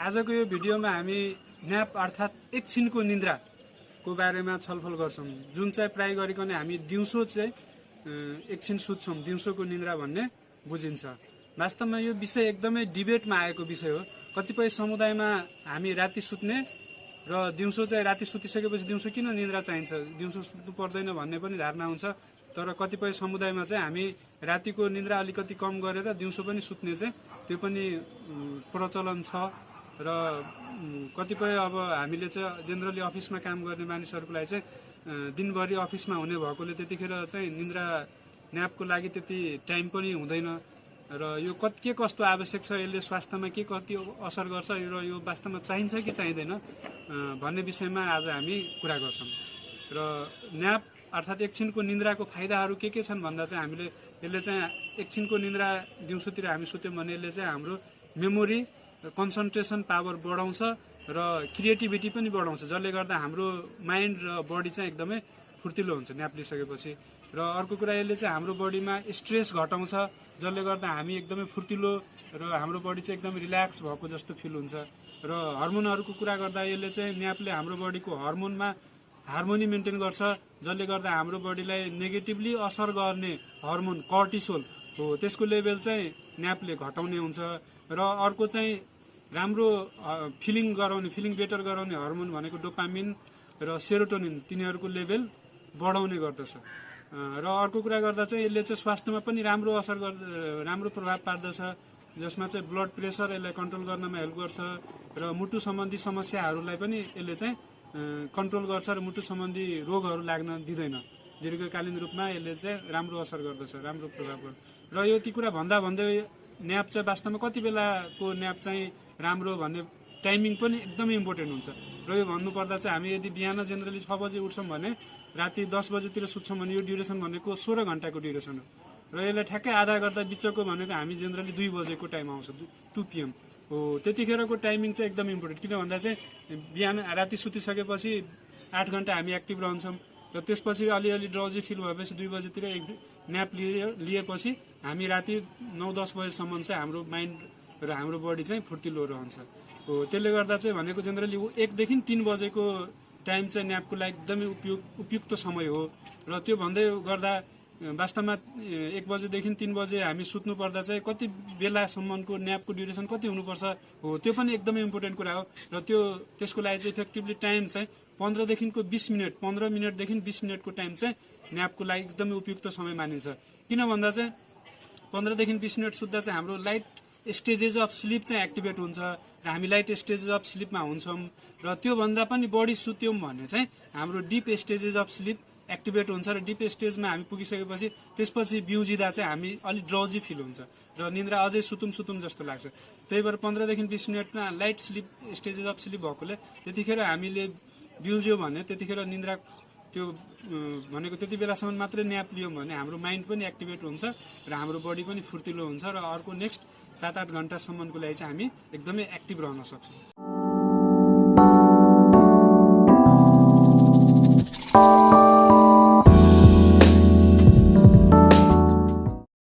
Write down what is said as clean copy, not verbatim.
आजको यो भिडियोमा हामी न्याप अर्थात् एकछिनको निन्द्राको बारेमा छलफल गर्छौं, जुन चाहिँ प्राय गरिकन हामी दिउँसो चाहिँ एकछिन सुत्छौं, दिउँसोको निन्द्रा भन्ने बुझिन्छ। वास्तवमा यो विषय एकदमै डिबेटमा आएको विषय हो। कतिपय समुदायमा हामी राति सुत्ने र दिउँसो चाहिँ राति सुतिसकेपछि दिउँसो किन निन्द्रा चाहिन्छ, दिउँसो सुत्नु पर्दैन भन्ने पनि धारणा हुन्छ। तर कतिपय समुदायमा चाहिँ हामी रातिको निन्द्रा अलिकति कम गरेर दिउँसो पनि सुत्ने चाहिँ त्यो पनि प्रचलन छ। र कतिपय अब हामीले चाहिँ जेनरली अफिसमा काम गर्ने मानिसहरुलाई चाहिँ दिनभरि अफिसमा हुने भएकोले त्यतिखेर चाहिँ निन्द्रा न्यापको लागि त्यति टाइम पनि हुँदैन र यो के कस्तो आवश्यक छ, यसले स्वास्थ्यमा के कति असर गर्छ र यो वास्तवमा चाहिन्छ कि चाहिँदैन भन्ने विषयमा आज हामी कुरा गर्छौं। र न्याप अर्थात् एकछिनको निन्द्राको फाइदाहरू के छन् भन्दा चाहिँ हामीले यसले चाहिँ एकछिनको निन्द्रा दिउँसोतिर हामी सुत्यौं भने यसले चाहिँ हाम्रो मेमोरी, कन्सन्ट्रेसन पावर बढाउँछ र क्रिएटिभिटी पनि बढाउँछ, जसले गर्दा हाम्रो माइन्ड र बडी चाहिँ एकदमै फुर्तिलो हुन्छ न्याप लिइसकेपछि। र अर्को कुरा यसले चाहिँ हाम्रो बडीमा स्ट्रेस घटाउँछ, जसले गर्दा हामी एकदमै फुर्तिलो र हाम्रो बडी चाहिँ एकदमै रिल्याक्स भएको जस्तो फिल हुन्छ। र हर्मोनहरूको कुरा गर्दा यसले चाहिँ न्यापले हाम्रो बडीको हर्मोनमा हार्मोनी मेन्टेन गर्छ, जसले गर्दा हाम्रो बडीलाई नेगेटिभली असर गर्ने हर्मोन कर्टिसोल हो त्यसको लेभल चाहिँ न्यापले घटाउने हुन्छ। र अर्को चाहिँ राम्रो फिलिङ बेटर गराउने हर्मोन भनेको डोपामिन र सेरोटोनिन, तिनीहरूको लेभल बढाउने गर्दछ। र अर्को कुरा गर्दा चाहिँ यसले चाहिँ स्वास्थ्यमा पनि राम्रो प्रभाव पार्दछ, जसमा चाहिँ ब्लड प्रेसर यसलाई कन्ट्रोल गर्नमा हेल्प गर्छ र मुटु सम्बन्धी समस्याहरूलाई पनि यसले चाहिँ कन्ट्रोल गर्छ र मुटु सम्बन्धी रोगहरू लाग्न दिँदैन। दीर्घकालीन रूपमा यसले चाहिँ राम्रो असर गर्दछ, राम्रो प्रभाव गर्छ। र यो ती कुरा भन्दा भन्दै न्याप चाहिँ वास्तवमा कति बेलाको न्याप चाहिँ राम्रो भन्ने टाइमिङ पनि एकदमै इम्पोर्टेन्ट हुन्छ। र यो भन्नुपर्दा चाहिँ हामी यदि बिहान जेनरली 6 बजे उठ्छौं भने राति 10 बजेतिर सुत्छौं भने यो ड्युरेसन भनेको 16 घण्टाको ड्युरेसन हो। र यसलाई ठ्याक्कै आधा गर्दा बिचको भनेको हामी जेनरली 2 बजेको टाइम आउँछ, 2 PM हो। त्यतिखेरको टाइमिङ चाहिँ एकदम इम्पोर्टेन्ट, किन भन्दा चाहिँ बिहान राति सुतिसकेपछि 8 घण्टा हामी एक्टिभ रहन्छौं र त्यसपछि अलिअलि ड्राउजी फिल भएपछि 2 बजेतिर न्याप लिएपछि हामी राति 9-10 बजेसम्म चाहिँ हाम्रो माइन्ड र हाम्रो बडी चाहिँ फुर्तिलो रहन्छ हो। त्यसले गर्दा चाहिँ भनेको जेनरली 1 देखि 3 बजेको टाइम चाहिँ न्यापको लागि एकदमै उपयुक्त समय हो। र त्यो भन्दै गर्दा वास्तवमा 1 बजेदेखि 3 बजे हामी सुत्नु पर्दा चाहिँ कति बेलासम्मको न्यापको ड्युरेसन कति हुनुपर्छ हो, त्यो पनि एकदमै इम्पोर्टेन्ट कुरा हो। र त्यसको लागि चाहिँ इफेक्टिभली टाइम चाहिँ 15 मिनटदेखि 20 मिनटको टाइम चाहिँ न्यापको लागि एकदमै उपयुक्त समय मानिन्छ। किन भन्दा चाहिँ 15 देखि 20 मिनट सुत्दा चाहिँ हाम्रो लाइट स्टेजेस अफ स्लिप चाहिँ एक्टिभेट हुन्छ र हामी लाइट स्टेजेस अफ स्लिपमा हुन्छौं। र त्यो भन्दा पनि बढी सुत्यौं भने चाहिँ हाम्रो deep stages of sleep activate हुन्छ र डिप स्टेजमा हामी पुगिसकेपछि त्यसपछि बिउजिदा चाहिँ हामी अलि ड्राउजी फिल हुन्छ र निन्द्रा अझै सुतुम जस्तो लाग्छ। त्यही भएर 15 देखि 20 मिनटमा light sleep stages of sleep भएकोले त्यतिखेर हामीले बिउज्यो भने त्यतिखेर निन्द्रा त्यो भनेको त्यति बेलासम्म मात्रै न्याप लियौं भने हाम्रो माइन्ड पनि एक्टिभेट हुन्छ र हाम्रो बडी पनि फुर्तिलो हुन्छ र अर्को नेक्स्ट 7-8 घण्टासम्मको लागि चाहिँ हामी एकदमै एक्टिभ रहन सक्छौं।